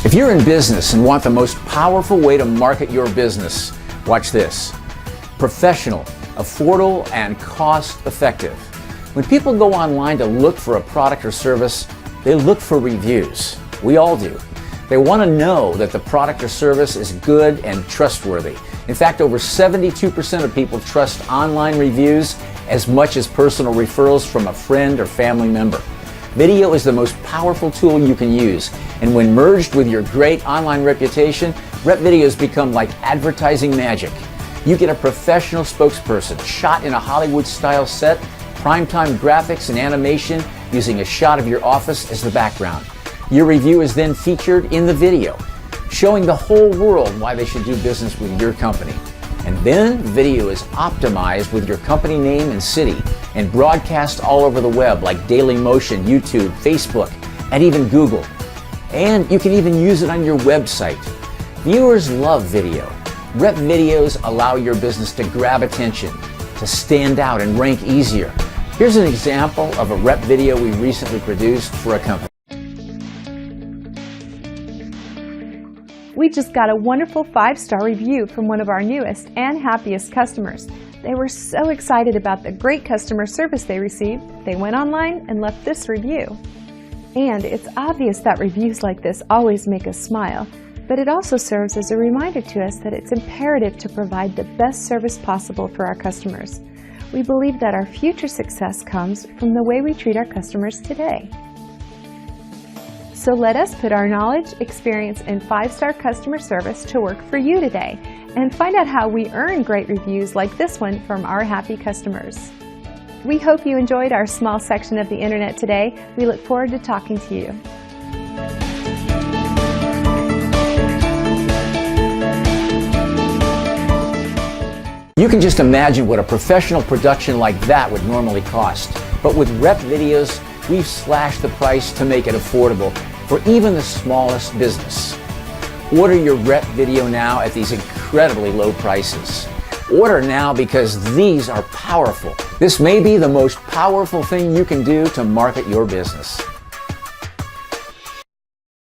If you're in business and want the most powerful way to market your business, watch this. Professional, affordable, and cost-effective. When people go online to look for a product or service, they look for reviews. We all do. They want to know that the product or service is good and trustworthy. In fact, over 72% of people trust online reviews as much as personal referrals from a friend or family member. Video is the most powerful tool you can use, and when merged with your great online reputation, rep videos become like advertising magic. You get a professional spokesperson shot in a Hollywood-style set, primetime graphics and animation using a shot of your office as the background. Your review is then featured in the video, showing the whole world why they should do business with your company. And then video is optimized with your company name and city and broadcast all over the web like Dailymotion, YouTube, Facebook, and even Google. And you can even use it on your website. Viewers love video. Rep videos allow your business to grab attention, to stand out and rank easier. Here's an example of a rep video we recently produced for a company. We just got a wonderful 5-star review from one of our newest and happiest customers. They were so excited about the great customer service they received, they went online and left this review. And it's obvious that reviews like this always make us smile, but it also serves as a reminder to us that it's imperative to provide the best service possible for our customers. We believe that our future success comes from the way we treat our customers today. So let us put our knowledge, experience, and 5-star customer service to work for you today and find out how we earn great reviews like this one from our happy customers. We hope you enjoyed our small section of the internet today. We look forward to talking to you. You can just imagine what a professional production like that would normally cost. But with rep videos, we've slashed the price to make it affordable for even the smallest business. Order your rep video now at these incredibly low prices. Order now because these are powerful. This may be the most powerful thing you can do to market your business.